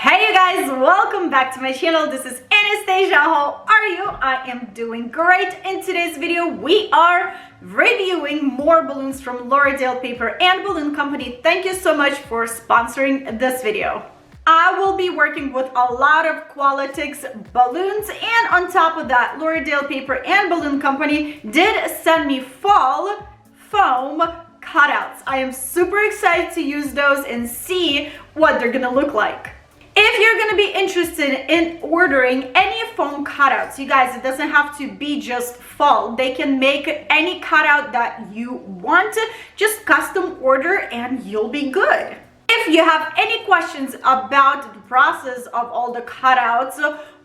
Hey you guys, welcome back to my channel. This is Anastasia. How are you? I am doing great. In today's video, we are reviewing more balloons from L'Oreal Paper and Balloon Company. Thank you so much for sponsoring this video. I will be working with a lot of Qualitix balloons, and on top of that, L'Oreal Paper and Balloon Company did send me fall foam cutouts. I am super excited to use those and see what they're gonna look like. If you're gonna be interested in ordering any foam cutouts, you guys, it doesn't have to be just fall. They can make any cutout that you want. Just custom order and you'll be good. If you have any questions about the process of all the cutouts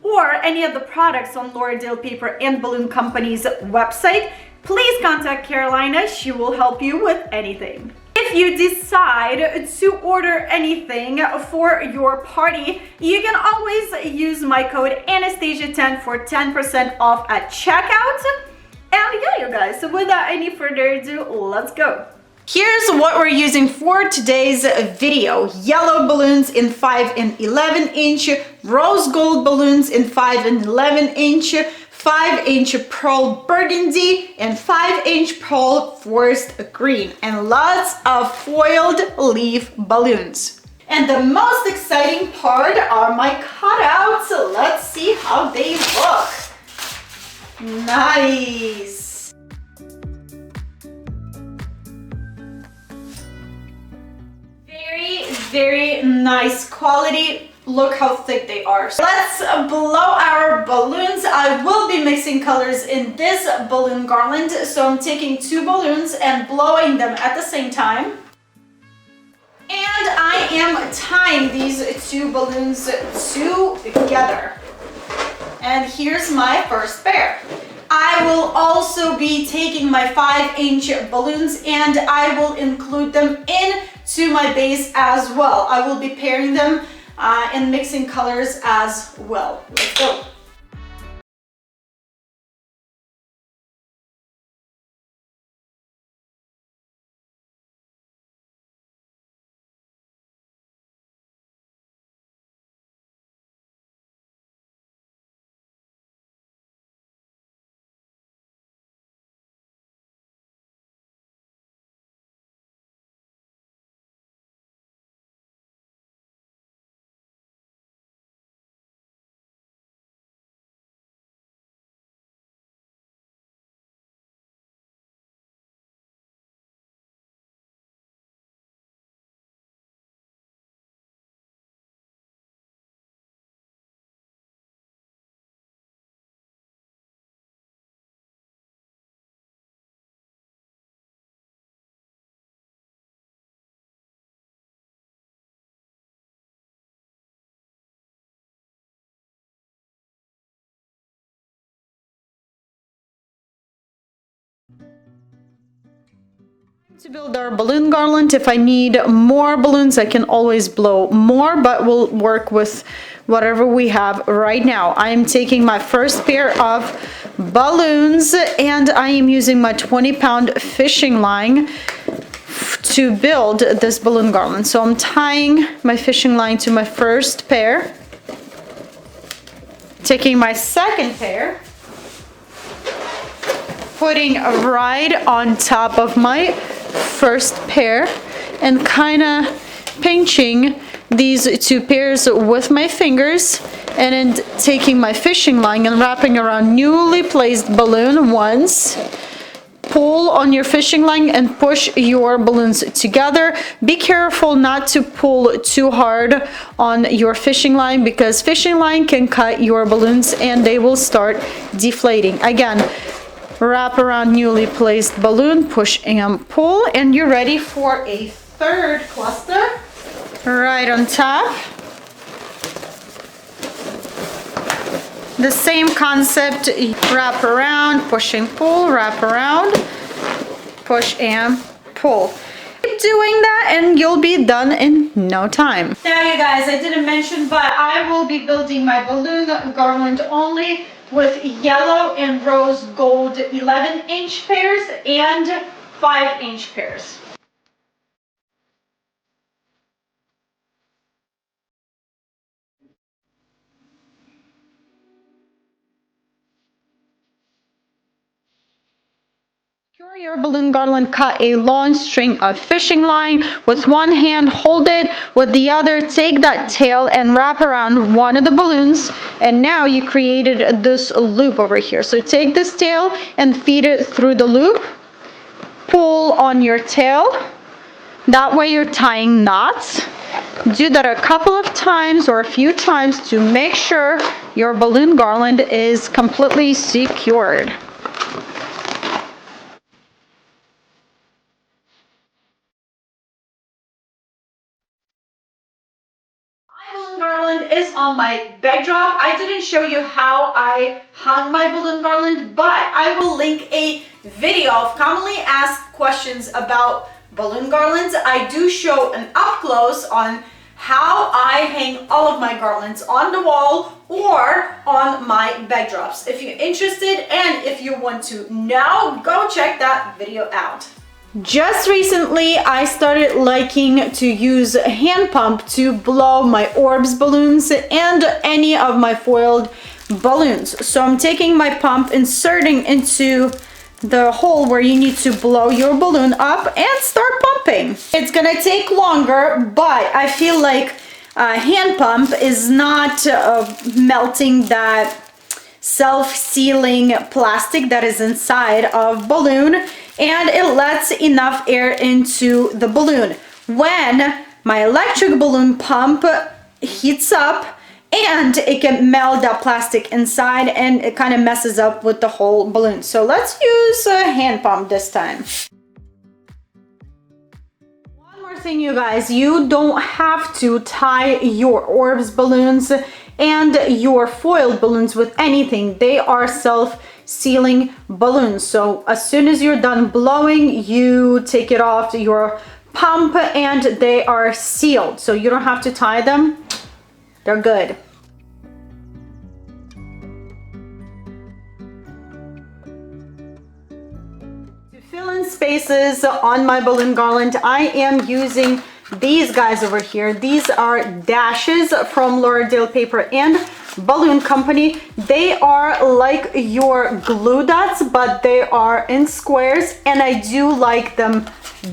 or any of the products on L'Oreal Paper and Balloon Company's website, please contact Carolina. She will help you with anything. If you decide to order anything for your party, you can always use my code Anastasia10 for 10% off at checkout. And yeah, you guys, so without any further ado, let's go. Here's what we're using for today's video. Yellow balloons in 5 and 11 inch, rose gold balloons in 5 and 11 inch, 5-inch pearl burgundy, and 5-inch pearl forest green, and lots of foiled leaf balloons. And the most exciting part are my cutouts. Let's see how they look. Nice. Very nice quality. Look how thick they are. Let's blow our balloons. I will be mixing colors in this balloon garland, so I'm taking 2 balloons and blowing them at the same time. And I am tying these 2 balloons together. And here's my first pair. I will also be taking my 5-inch balloons and I will include them into my base as well. I will be pairing them and mixing colors as well. Let's go. To build our balloon garland, if I need more balloons, I can always blow more, but we'll work with whatever we have right now. I am taking my first pair of balloons and I am using my 20-pound fishing line to build this balloon garland. So I'm tying my fishing line to my first pair, taking my second pair, putting right on top of my first pair and kind of pinching these 2 pairs with my fingers, and then taking my fishing line and wrapping around newly placed balloon once. Pull on your fishing line and push your balloons together. Be careful not to pull too hard on your fishing line because fishing line can cut your balloons and they will start deflating. Again, wrap around newly placed balloon, push and pull, and you're ready for a third cluster right on top. The same concept, wrap around, push and pull, wrap around, push and pull. Keep doing that and you'll be done in no time. Now you guys, I didn't mention, but I will be building my balloon garland only with yellow and rose gold 11-inch pairs and 5-inch pairs. Secure your balloon garland. Cut a long string of fishing line. With one hand, hold it. With the other, take that tail and wrap around one of the balloons. And now you created this loop over here. So take this tail and feed it through the loop. Pull on your tail. That way you're tying knots. Do that a couple of times or a few times to make sure your balloon garland is completely secured. My balloon garland is on my backdrop. I didn't show you how I hung my balloon garland, but I will link a video of commonly asked questions about balloon garlands. I do show an up close on how I hang all of my garlands on the wall or on my backdrops. If you're interested and if you want to know, go check that video out. Just recently, I started liking to use a hand pump to blow my orbs balloons and any of my foiled balloons. So I'm taking my pump, inserting into the hole where you need to blow your balloon up and start pumping. It's gonna take longer, but I feel like a hand pump is not melting that self-sealing plastic that is inside of balloon, and it lets enough air into the balloon. When my electric balloon pump heats up, and it can melt that plastic inside and it kind of messes up with the whole balloon. So let's use a hand pump this time. One more thing, you guys, you don't have to tie your orbs balloons and your foiled balloons with anything. They are self-sealing balloons. So as soon as you're done blowing, you take it off your pump and they are sealed. So you don't have to tie them. They're good. To fill in spaces on my balloon garland, I am using these guys over here. These are dashes from Lauderdale Paper and Balloon Company. They are like your glue dots, but they are in squares, and I do like them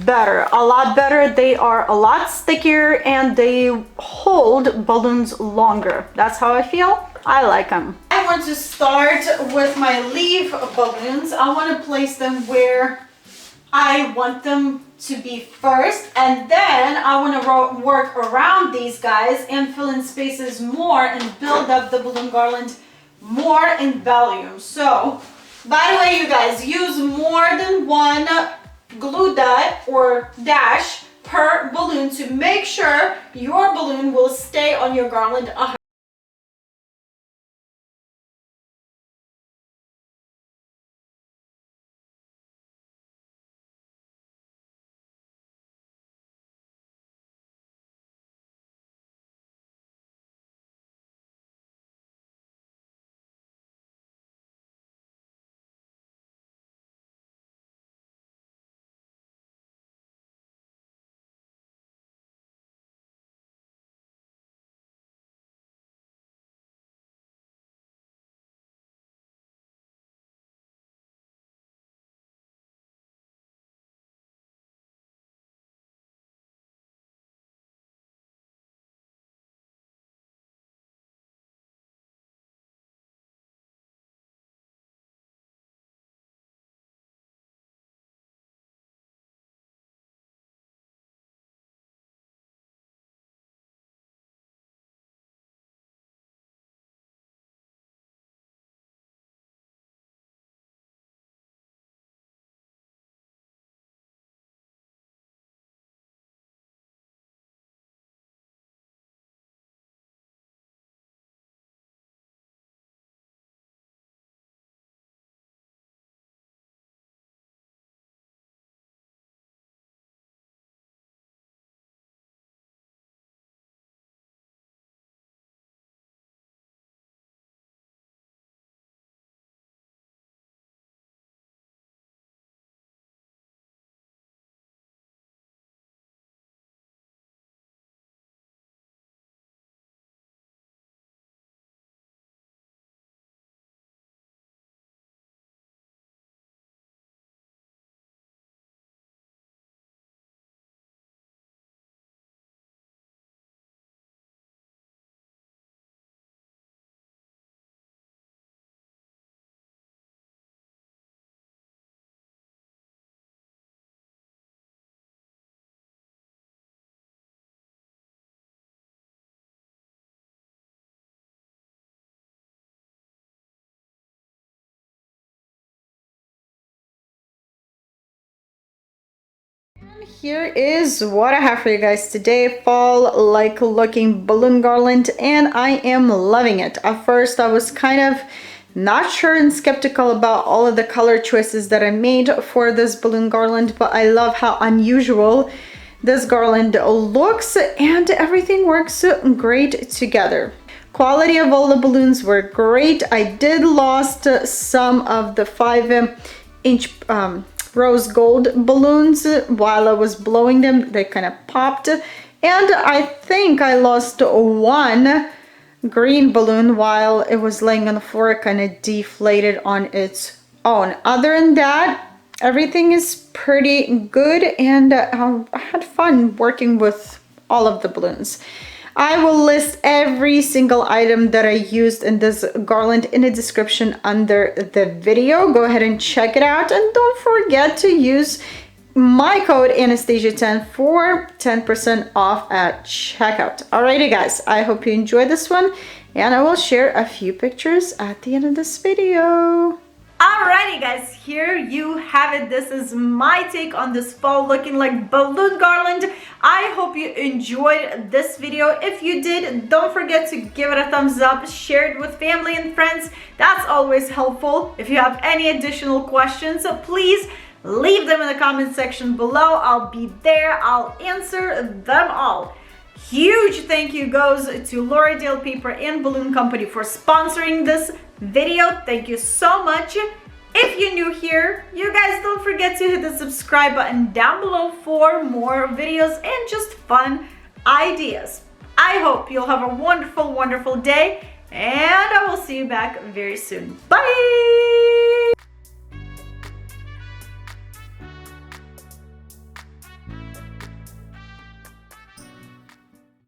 better, a lot better. They are a lot stickier and they hold balloons longer. That's how I feel. I like them. I want to start with my leaf balloons. I want to place them where I want them to be first, and then I want to work around these guys and fill in spaces more and build up the balloon garland more in volume. So, by the way, you guys, use more than one glue dot or dash per balloon to make sure your balloon will stay on your garland here is what I have for you guys today. Fall like looking balloon garland, and I am loving it. At first I was kind of not sure and skeptical about all of the color choices that I made for this balloon garland, but I love how unusual this garland looks and everything works great together. Quality of all the balloons were great. I did lost some of the 5-inch rose gold balloons while I was blowing them. They kind of popped, and I think I lost one green balloon while it was laying on the floor. It kind of deflated on its own. Other than that, everything is pretty good, and I had fun working with all of the balloons. I will list every single item that I used in this garland in the description under the video. Go ahead and check it out, and don't forget to use my code Anastasia10 for 10% off at checkout. Alrighty guys, I hope you enjoyed this one, and I will share a few pictures at the end of this video. Alrighty guys, here you have it. This is my take on this fall looking like balloon garland. I hope you enjoyed this video. If you did, don't forget to give it a thumbs up, share it with family and friends. That's always helpful. If you have any additional questions, please leave them in the comment section below. I'll be there. I'll answer them all. Huge thank you goes to L'Oreal Paper and Balloon Company for sponsoring this video. Thank you so much. If you're new here, you guys don't forget to hit the subscribe button down below for more videos and just fun ideas. I hope you'll have a wonderful, wonderful day, and I will see you back very soon. Bye!